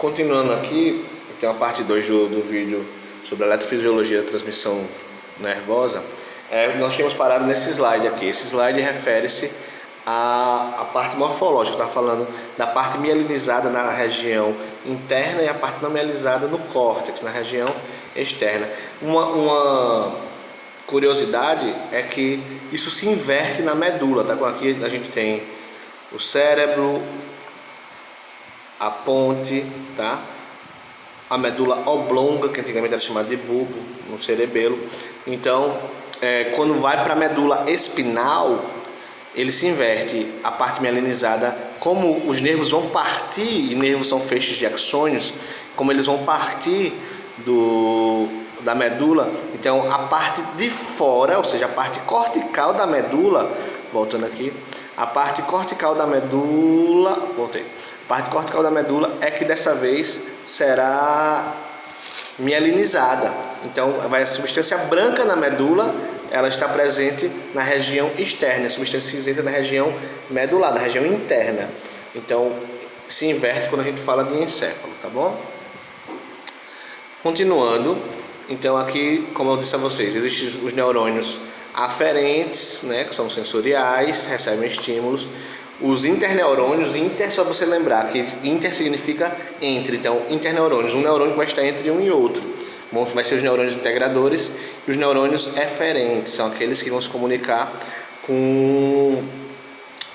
Continuando aqui, tem uma parte 2 do vídeo sobre a eletrofisiologia da transmissão nervosa. Nós tínhamos parado nesse slide aqui. Esse slide refere-se à parte morfológica. Eu estava falando da parte mielinizada na região interna e a parte não mielinizada no córtex, na região externa. Uma curiosidade é que isso se inverte na medula. Tá? Aqui a gente tem o cérebro, a ponte, tá? A medula oblonga, que antigamente era chamada de bulbo, no cerebelo. Então, quando vai para a medula espinal, ele se inverte. A parte mielinizada, como os nervos vão partir, e nervos são feixes de axônios, como eles vão partir da medula, então a parte de fora, ou seja, a parte cortical da medula, voltando aqui, a parte cortical da medula, a parte cortical da medula é que dessa vez será mielinizada. Então, a substância branca na medula, ela está presente na região externa, a substância cinzenta na região medular, na região interna. Então, se inverte quando a gente fala de encéfalo, tá bom? Continuando, então aqui, como eu disse a vocês, existem os neurônios aferentes, né, que são sensoriais, recebem estímulos. Os interneurônios, só você lembrar que inter significa entre, então interneurônios, um neurônio que vai estar entre um e outro. Bom, vai ser os neurônios integradores e os neurônios eferentes, são aqueles que vão se comunicar com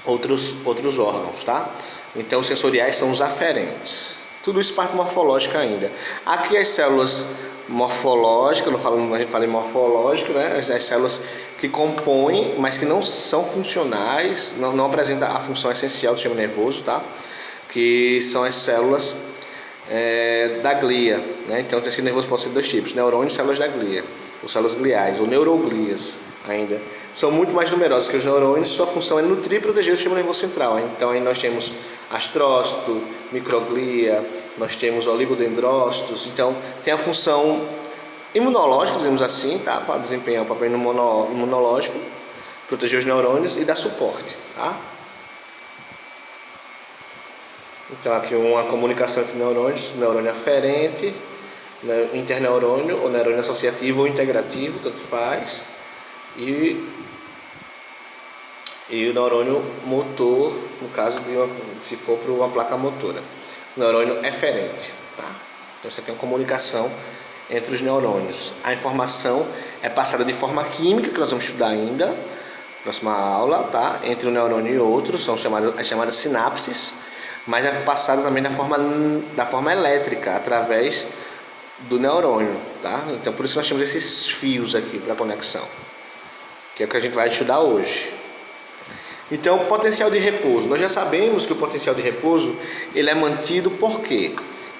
outros órgãos, tá? Então os sensoriais são os aferentes. Tudo isso parte morfológica ainda. Aqui as células morfológicas, a gente fala em morfológica, né? As células que compõem, mas que não são funcionais, não apresentam a função essencial do sistema nervoso, tá? Que são as células da glia, né? Então o tecido nervoso pode ser de dois tipos: neurônios e células da glia, ou células gliais, ou neuroglias ainda. São muito mais numerosas que os neurônios, sua função é nutrir e proteger o sistema nervoso central, hein? Então aí nós temos astrócito, microglia, nós temos oligodendrócitos. Então tem a função imunológica, dizemos assim, tá? Para desempenhar um papel imunológico, proteger os neurônios e dar suporte, tá? Então aqui uma comunicação entre neurônios, neurônio aferente, interneurônio, ou neurônio associativo ou integrativo, tanto faz, e o neurônio motor, no caso se for para uma placa motora, neurônio eferente, tá? Então isso aqui é uma comunicação entre os neurônios. A informação é passada de forma química, que nós vamos estudar ainda na próxima aula, tá? Entre um neurônio e outro, são as chamadas sinapses, mas é passada também da forma elétrica, através do neurônio, tá? Então por isso nós temos esses fios aqui para conexão, que é o que a gente vai estudar hoje. Então, o potencial de repouso. Nós já sabemos que o potencial de repouso ele é mantido por quê?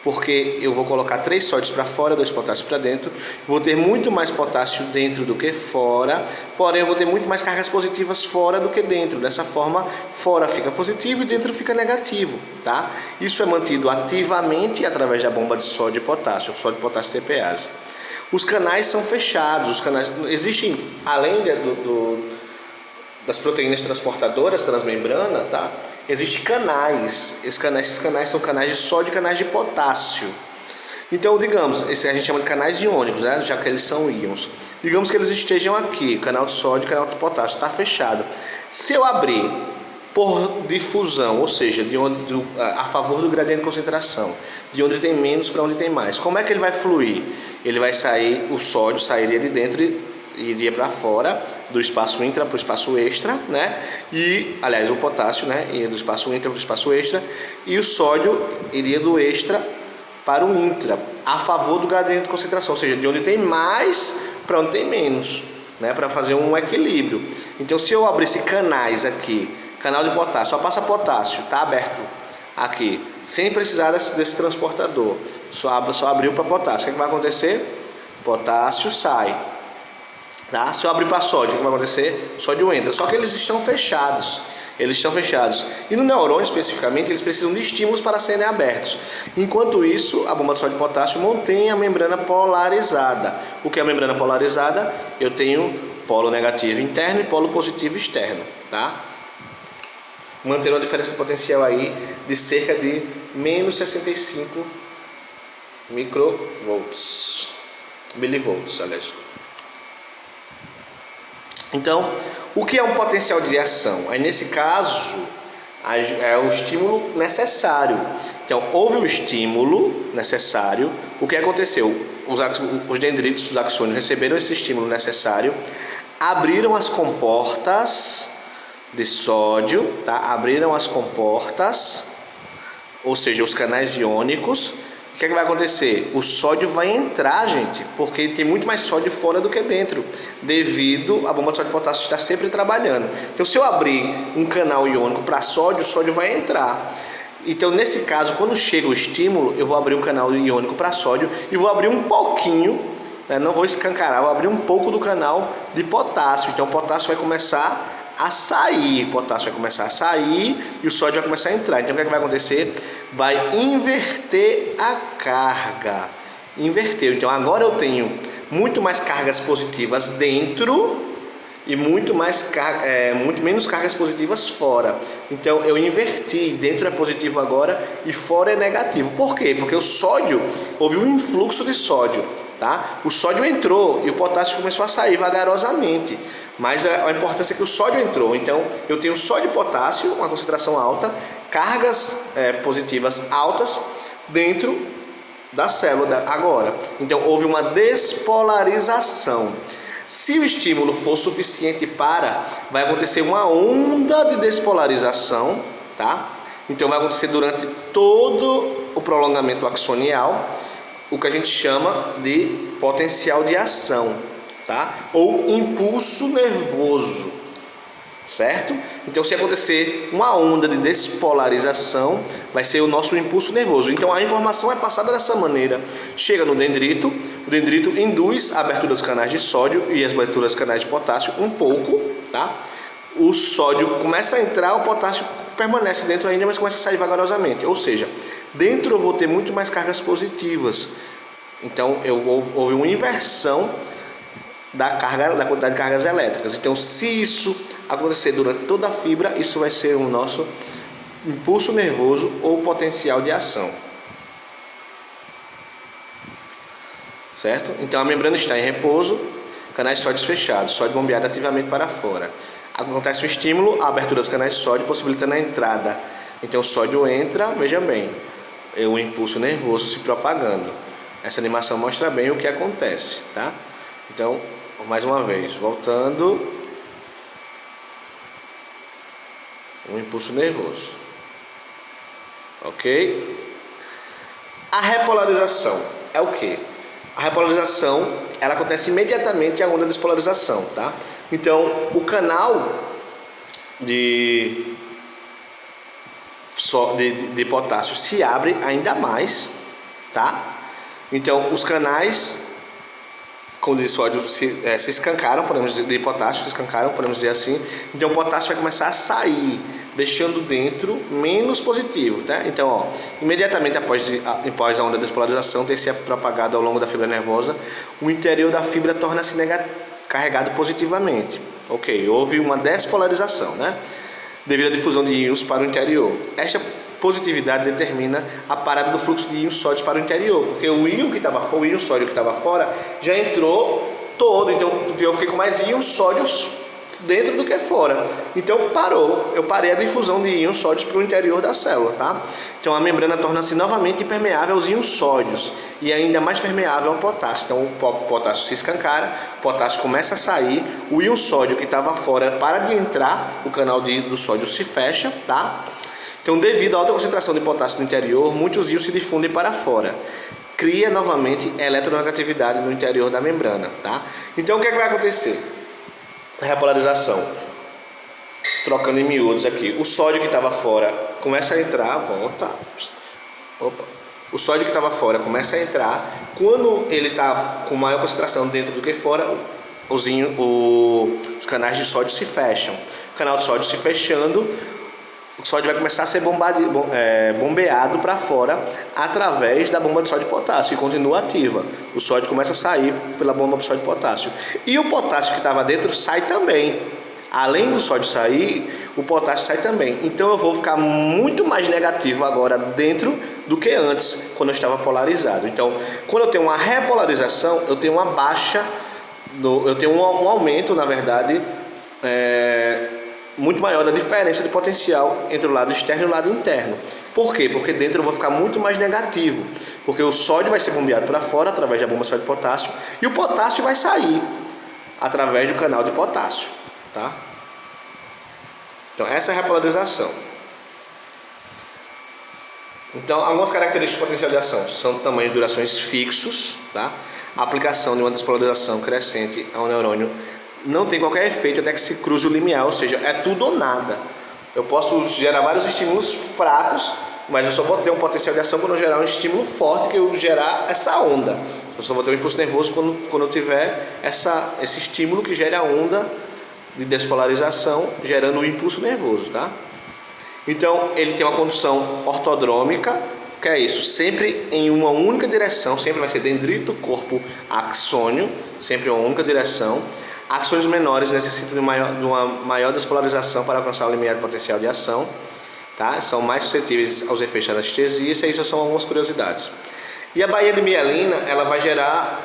Porque eu vou colocar 3 sódios para fora, 2 potássios para dentro, vou ter muito mais potássio dentro do que fora, porém eu vou ter muito mais cargas positivas fora do que dentro. Dessa forma, fora fica positivo e dentro fica negativo, tá? Isso é mantido ativamente através da bomba de sódio e potássio, sódio, potássio e TPase. Os canais são fechados, existem, além das proteínas transportadoras transmembrana, tá? Existem canais. Esses canais são canais de sódio e canais de potássio. Então, digamos, esse a gente chama de canais iônicos, né? Já que eles são íons. Digamos que eles estejam aqui, canal de sódio e canal de potássio, está fechado. Se eu abrir por difusão, ou seja, a favor do gradiente de concentração, de onde tem menos para onde tem mais, como é que ele vai fluir? Ele vai sair, o sódio sairia de dentro e iria para fora do espaço intra para o espaço extra, né? E, aliás, o potássio, né? Iria do espaço intra para o espaço extra, e o sódio iria do extra para o intra, a favor do gradiente de concentração, ou seja, de onde tem mais para onde tem menos, né? Para fazer um equilíbrio. Então, se eu abrisse canais aqui, canal de potássio, só passa potássio, está aberto aqui, sem precisar desse transportador, só abriu para potássio, o que vai acontecer? Potássio sai. Tá? Se eu abrir para sódio, o que vai acontecer? Sódio entra. Só que eles estão fechados. E no neurônio, especificamente, eles precisam de estímulos para serem abertos. Enquanto isso, a bomba de sódio e potássio mantém a membrana polarizada. O que é a membrana polarizada? Eu tenho polo negativo interno e polo positivo externo. Tá? Mantendo a diferença de potencial aí de cerca de menos 65 microvolts, milivolts, aliás. Então, o que é um potencial de ação? Aí, nesse caso, é o estímulo necessário. Então, houve o estímulo necessário. O que aconteceu? Os dendritos, os axônios, receberam esse estímulo necessário, abriram as comportas de sódio, tá? Abriram as comportas, ou seja, os canais iônicos. O que é que vai acontecer? O sódio vai entrar, gente, porque tem muito mais sódio fora do que dentro, devido à bomba de sódio e potássio estar sempre trabalhando. Então, se eu abrir um canal iônico para sódio, o sódio vai entrar. Então, nesse caso, quando chega o estímulo, eu vou abrir um canal iônico para sódio e vou abrir um pouquinho, né? Não vou escancarar, vou abrir um pouco do canal de potássio. Então, o potássio vai começar a sair, e o sódio vai começar a entrar. Então, o que é que vai acontecer? Vai inverter a carga. Inverteu. Então, agora eu tenho muito mais cargas positivas dentro e muito menos cargas positivas fora. Então, eu inverti. Dentro é positivo agora e fora é negativo. Por quê? Porque o sódio, houve um influxo de sódio. Tá? O sódio entrou e o potássio começou a sair vagarosamente, mas a importância é que o sódio entrou. Então eu tenho sódio e potássio, uma concentração alta, cargas positivas altas dentro da célula agora. Então houve uma despolarização. Se o estímulo for suficiente vai acontecer uma onda de despolarização, tá? Então vai acontecer durante todo o prolongamento axonial, o que a gente chama de potencial de ação, tá? Ou impulso nervoso, certo? Então, se acontecer uma onda de despolarização, vai ser o nosso impulso nervoso. Então, a informação é passada dessa maneira. Chega no dendrito, o dendrito induz a abertura dos canais de sódio e as aberturas dos canais de potássio um pouco, tá? O sódio começa a entrar, o potássio permanece dentro ainda, mas começa a sair vagarosamente. Ou seja, dentro eu vou ter muito mais cargas positivas. Então, houve uma inversão da quantidade de cargas elétricas. Então, se isso acontecer durante toda a fibra, isso vai ser o nosso impulso nervoso ou potencial de ação. Certo? Então, a membrana está em repouso, canais sódios fechados, sódio bombeado ativamente para fora. Acontece o estímulo, a abertura dos canais de sódio, possibilitando a entrada. Então, o sódio entra, veja bem, é o impulso nervoso se propagando. Essa animação mostra bem o que acontece, tá? Então, mais uma vez, voltando, um impulso nervoso, ok? A repolarização é o que? A repolarização, ela acontece imediatamente à onda de despolarização, tá? Então, o canal de potássio se abre ainda mais, tá? Então, os canais de sódio se escancaram, de potássio se escancaram, podemos dizer assim. Então, o potássio vai começar a sair, deixando dentro menos positivo, tá? Então, ó, imediatamente após a onda de despolarização ter se propagado ao longo da fibra nervosa, o interior da fibra torna-se carregado positivamente. Ok, houve uma despolarização, né? Devido à difusão de íons para o interior. Esta positividade determina a parada do fluxo de íons sódios para o interior, porque o íon sódio que estava fora já entrou todo, então eu fiquei com mais íons sódios dentro do que fora. Então eu parei a difusão de íons sódios para o interior da célula, tá? Então a membrana torna-se novamente impermeável aos íons sódios e ainda mais permeável ao potássio. Então o potássio se escancara, o potássio começa a sair, o íon sódio que estava fora para de entrar, o canal do sódio se fecha, tá? Então, devido à alta concentração de potássio no interior, muitos íons se difundem para fora. Cria novamente eletronegatividade no interior da membrana, tá? Então, o que é que vai acontecer? A repolarização. Trocando em miúdos aqui. O sódio que estava fora começa a entrar, volta. Opa. O sódio que estava fora começa a entrar. Quando ele está com maior concentração dentro do que fora, os canais de sódio se fecham. O canal de sódio se fechando, o sódio vai começar a ser bombeado para fora através da bomba de sódio e potássio e continua ativa. O sódio começa a sair pela bomba de sódio e potássio. E o potássio que estava dentro sai também. Além do sódio sair, o potássio sai também. Então eu vou ficar muito mais negativo agora dentro do que antes, quando eu estava polarizado. Então, quando eu tenho uma repolarização, eu tenho uma baixa, eu tenho um aumento, na verdade, muito maior da diferença de potencial entre o lado externo e o lado interno. Por quê? Porque dentro eu vou ficar muito mais negativo, porque o sódio vai ser bombeado para fora através da bomba sódio-potássio e o potássio vai sair através do canal de potássio, tá? Então essa é a repolarização. Então algumas características do potencial de ação são tamanho e durações fixos, tá? A aplicação de uma despolarização crescente a um neurônio não tem qualquer efeito até que se cruze o limiar, ou seja, é tudo ou nada. Eu posso gerar vários estímulos fracos, mas eu só vou ter um potencial de ação quando eu gerar um estímulo forte, que eu gerar essa onda. Eu só vou ter um impulso nervoso quando eu tiver esse estímulo que gere a onda de despolarização, gerando o impulso nervoso, tá? Então, ele tem uma condução ortodrômica, que é isso, sempre em uma única direção, sempre vai ser dendrito, corpo, axônio, sempre em uma única direção. Axônios menores necessitam de uma maior despolarização para alcançar o limiar de potencial de ação, tá? São mais suscetíveis aos efeitos de anestesia, isso são algumas curiosidades. E a baía de mielina, ela vai gerar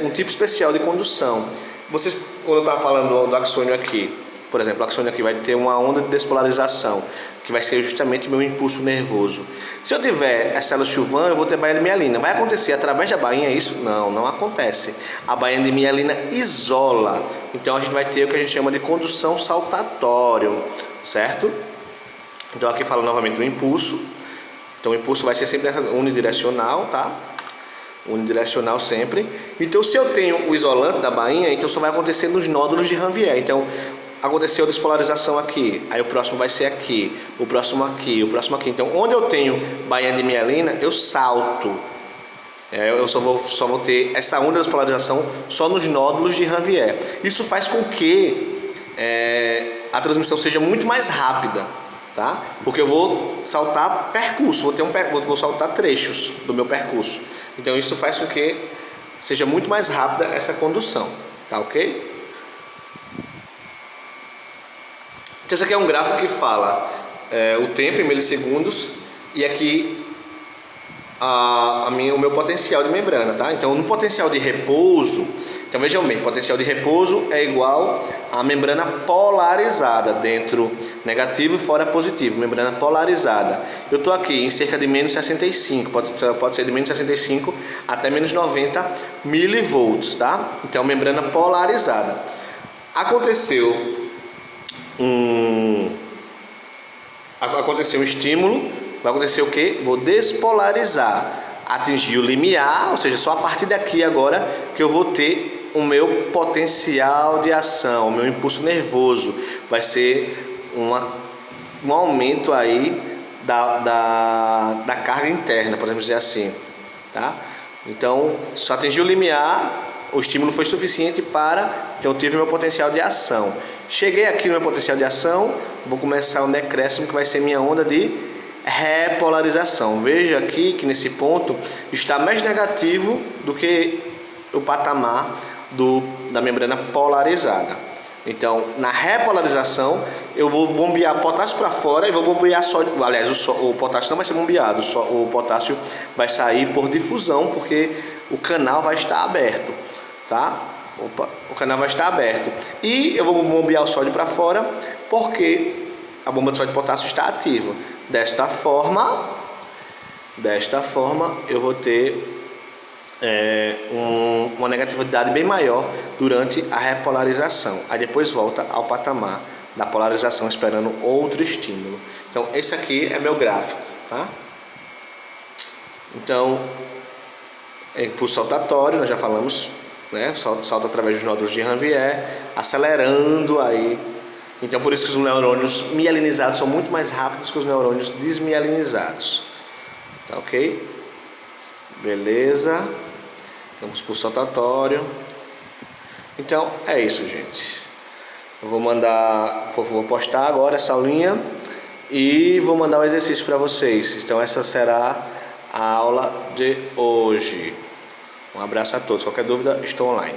um tipo especial de condução. Vocês, quando eu estava falando do axônio aqui, por exemplo, o axônio aqui vai ter uma onda de despolarização, que vai ser justamente meu impulso nervoso. Se eu tiver as células Chauvin, eu vou ter baía de mielina. Vai acontecer através da bainha isso? Não, não acontece. A baía de mielina isola. Então a gente vai ter o que a gente chama de condução saltatório, certo? Então aqui fala novamente do impulso. Então o impulso vai ser sempre unidirecional, tá? Unidirecional sempre. Então se eu tenho o isolante da bainha, então só vai acontecer nos nódulos de Ranvier. Então aconteceu a despolarização aqui, aí o próximo vai ser aqui, o próximo aqui, o próximo aqui. Então onde eu tenho baía de mielina, eu salto. Eu só vou ter essa onda de despolarização só nos nódulos de Ranvier. Isso faz com que a transmissão seja muito mais rápida, tá? Porque eu vou saltar percurso, vou saltar trechos do meu percurso. Então isso faz com que seja muito mais rápida essa condução, tá ok? Então esse aqui é um gráfico que fala o tempo em milissegundos e aqui o meu potencial de membrana, tá? Então no potencial de repouso, então vejam bem, potencial de repouso é igual a membrana polarizada, dentro negativo e fora positivo, membrana polarizada. Eu estou aqui em cerca de menos 65, pode ser de menos 65 até menos 90 milivolts, tá? Então membrana polarizada. Aconteceu um estímulo, vai acontecer o que? Vou despolarizar, atingir o limiar, ou seja, só a partir daqui agora que eu vou ter o meu potencial de ação, o meu impulso nervoso, vai ser um aumento aí da carga interna, podemos dizer assim, tá? Então, só atingir o limiar, o estímulo foi suficiente para que eu tive meu potencial de ação. Cheguei aqui no meu potencial de ação, vou começar um decréscimo que vai ser minha onda de repolarização. Veja aqui que nesse ponto está mais negativo do que o patamar da membrana polarizada. Então, na repolarização, eu vou bombear potássio para fora e vou bombear sódio. Aliás, o potássio não vai ser bombeado, o potássio vai sair por difusão, porque o canal vai estar aberto, tá? O canal vai estar aberto. E eu vou bombear o sódio para fora, porque a bomba de sódio e potássio está ativa. Desta forma, eu vou ter uma negatividade bem maior durante a repolarização. Aí depois volta ao patamar da polarização, esperando outro estímulo. Então esse aqui é meu gráfico, tá? Então, impulso saltatório, nós já falamos, né? Salta através dos nódulos de Ranvier, acelerando aí. Então por isso que os neurônios mielinizados são muito mais rápidos que os neurônios desmielinizados, tá ok? Beleza. Vamos para o saltatório. Então é isso, gente. Eu vou postar agora essa aulinha e vou mandar um exercício para vocês. Então essa será a aula de hoje. Um abraço a todos. Qualquer dúvida, estou online.